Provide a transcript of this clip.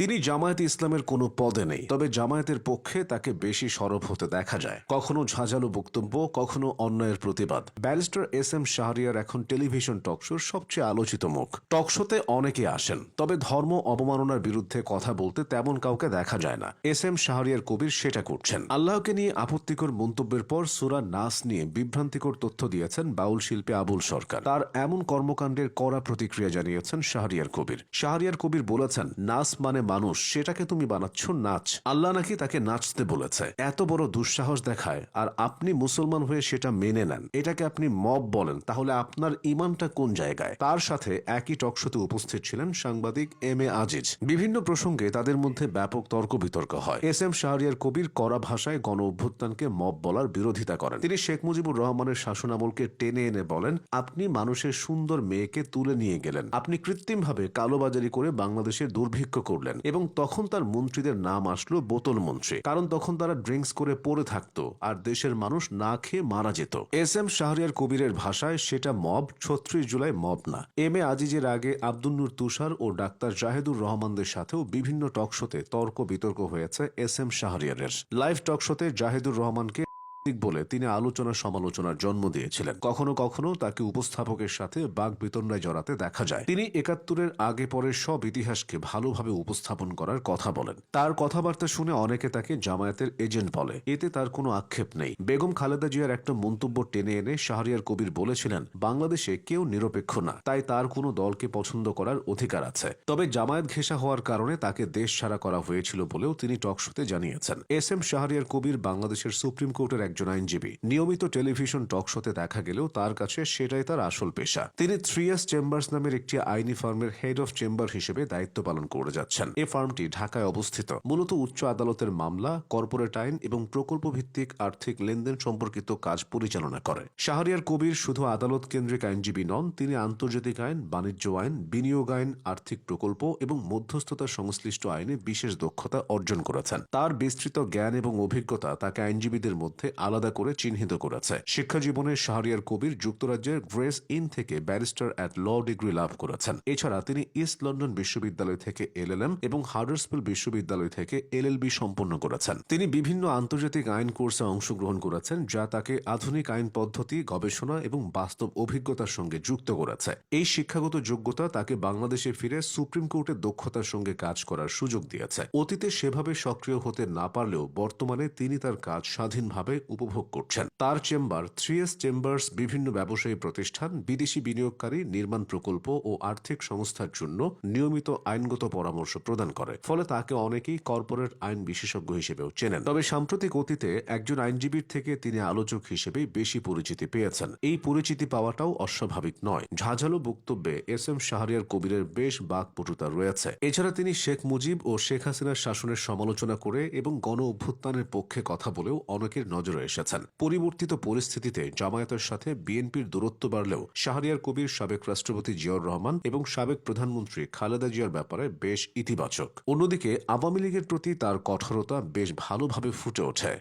তিনি জামায়াতে ইসলামের কোনো পদে নেই, তবে জামায়াতের পক্ষে তাকে বেশি সরব হতে দেখা যায়। কখনো ঝাঁঝালো বক্তব্য, কখনো অন্যায়ের প্রতিবাদ। ব্যারিস্টার এস এম শাহরিয়ার এখন টেলিভিশন টকশোর সবচেয়ে আলোচিত মুখ। টকশোতে অনেকে আসেন, তবে ধর্ম অবমাননার বিরুদ্ধে কথা বলতে তেমন কাউকে দেখা যায় না। এস এম শাহরিয়ার কবির সেটা করছেন। আল্লাহকে নিয়ে আপত্তিকর মন্তব্যের পর সূরা নাস নিয়ে বিভ্রান্তিকর তথ্য দিয়েছেন বাউল শিল্পী আবুল সরকার। তার এমন কর্মকাণ্ডের কড়া প্রতিক্রিয়া জানিয়েছেন শাহরিয়ার কবির। শাহরিয়ার কবির বলেছেন, নাস মানে মানুষ, সেটাকে তুমি বানাচ্ছ নাচ। আল্লাহ নাকি তাকে নাচতে বলেছে। এত বড় দুঃসাহস দেখায়, আর আপনি মুসলমান হয়ে সেটা মেনে নেন। এটাকে আপনি মব বলেন, তাহলে আপনার ইমানটা কোন জায়গায়? তার সাথে একই টকশোতে উপস্থিত ছিলেন সাংবাদিক এম এ আজিজ। বিভিন্ন প্রসঙ্গে তাদের মধ্যে ব্যাপক তর্ক বিতর্ক হয়। এস এম শাহরিয়ার কবির কড়া ভাষায় গণ অভ্যুত্থানকে মব বলার বিরোধিতা করেন। তিনি শেখ মুজিবুর রহমানের শাসনামলকে টেনে এনে বলেন, আপনি মানুষের সুন্দর মেয়েকে তুলে নিয়ে গেলেন, আপনি কৃত্রিমভাবে কালোবাজারি করে বাংলাদেশের দুর্ভিক্ষ করলেন, এবং তখন তার মন্ত্রীদের নাম আসলো বোতল মন্ত্রী, কারণ তখন তারা ড্রিঙ্কস করে পড়ে থাকতো আর দেশের মানুষ না খেয়ে মারা যেত। এস এম শাহরিয়ার কবিরের ভাষায় সেটা মব, ৩৬ জুলাই মব না। এম এ আজিজের আগে আব্দুল নূর তুষার ও ডাক্তার জাহেদুর রহমানদের সাথেও বিভিন্ন টকশোতে তর্ক বিতর্ক হয়েছে এস এম শাহরিয়ারের। লাইভ টকশোতে জাহেদুর রহমানকে বলে তিনি আলোচনা সমালোচনার জন্ম দিয়েছিলেন। কখনো কখনো তাকে উপস্থাপকের সাথে বাক বিতণ্ডায় জড়াতে দেখা যায়। তিনি ৭১-এর আগে পরের সব ইতিহাসকে ভালোভাবে উপস্থাপন করার কথা বলেন। তার কথাবার্তা শুনে অনেকে তাকে জামায়াতের এজেন্ট বলে, এতে তার কোনো আক্ষেপ নেই। বেগম খালেদা জিয়ার একটা মন্তব্য টেনে এনে শাহরিয়ার কবির বলেছিলেন, বাংলাদেশে কেউ নিরপেক্ষ না, তাই তার কোনো দলকে পছন্দ করার অধিকার আছে। তবে জামায়াত ঘেঁষা হওয়ার কারণে তাকে দেশ ছাড়া করা হয়েছিল বলেও তিনি টকশোতে জানিয়েছেন। এস এম শাহরিয়ার কবির বাংলাদেশের সুপ্রিম কোর্টের একজন আইনজীবী। নিয়মিত টেলিভিশন টকশোতে দেখা গেলেও তার কাছে সেটাই তার আসল পেশা। তিনি 3S চেম্বার্স নামের একটি আইনি ফার্মের হেড অফ চেম্বার হিসেবে দায়িত্ব পালন করে যাচ্ছেন। এই ফার্মটি ঢাকায় অবস্থিত। মূলত উচ্চ আদালতের মামলা, কর্পোরেট আইন এবং প্রকল্প ভিত্তিক আর্থিক লেনদেন সম্পর্কিত কাজ পরিচালনা করে। শাহরিয়ার কবির শুধু আদালত কেন্দ্রিক আইনজীবী নন, তিনি আন্তর্জাতিক আইন, বাণিজ্য আইন, বিনিয়োগ আইন, আর্থিক প্রকল্প এবং মধ্যস্থতা সংশ্লিষ্ট আইনে বিশেষ দক্ষতা অর্জন করেছেন। তার বিস্তৃত জ্ঞান এবং অভিজ্ঞতা তাকে আইনজীবীদের মধ্যে আলাদা করে চিহ্নিত করেছে। শিক্ষা জীবনে শাহরিয়ার কবির যুক্তরাজ্যের গ্রেস ইন থেকে ব্যারিস্টার অ্যাট ল ডিগ্রি লাভ করেছেন। এছাড়া তিনি ইস্ট লন্ডন বিশ্ববিদ্যালয় থেকে LLM এবং হাডার্সফিল্ড বিশ্ববিদ্যালয় থেকে LLB সম্পন্ন করেছেন। তিনি বিভিন্ন আন্তর্জাতিক আইন কোর্সে অংশগ্রহণ করেছেন, যা তাকে আধুনিক আইন পদ্ধতি, গবেষণা এবং বাস্তব অভিজ্ঞতার সঙ্গে যুক্ত করেছে। এই শিক্ষাগত যোগ্যতা তাকে বাংলাদেশে ফিরে সুপ্রিম কোর্টের দক্ষতার সঙ্গে কাজ করার সুযোগ দিয়েছে। অতীতে সেভাবে সক্রিয় হতে না পারলেও বর্তমানে তিনি তার কাজ স্বাধীনভাবে উপভোগ করছেন। তার চেম্বার 3S চেম্বার্স বিভিন্ন ব্যবসায়ী প্রতিষ্ঠান, বিদেশি বিনিয়োগকারী, নির্মাণ প্রকল্প ও আর্থিক সংস্থার জন্য নিয়মিত আইনগত পরামর্শ প্রদান করে। ফলে তাকে অনেকেই কর্পোরেট আইন বিশেষজ্ঞ হিসেবেও চেনেন। তবে সাম্প্রতিক অতীতে একজন আইনজীবীর থেকে তিনি আলোচক হিসেবেই বেশি পরিচিতি পেয়েছেন। এই পরিচিতি পাওয়াটাও অস্বাভাবিক নয়। ঝাঁঝালো বক্তব্যে এস এম শাহরিয়ার কবিরের বেশ বাকপটুতা রয়েছে। এছাড়া তিনি শেখ মুজিব ও শেখ হাসিনার শাসনের সমালোচনা করে এবং গণ অভ্যুত্থানের পক্ষে কথা বলেও অনেকের নজরে এসেছেন। পরিবর্তিত পরিস্থিতিতে জামায়াতের সাথে বিএনপির দূরত্ব বাড়লেও শাহরিয়ার কবির সাবেক রাষ্ট্রপতি জিয়াউর রহমান এবং সাবেক প্রধানমন্ত্রী খালেদা জিয়ার ব্যাপারে বেশ ইতিবাচক। অন্যদিকে আওয়ামী লীগের প্রতি তার কঠোরতা বেশ ভালোভাবে ফুটে ওঠে।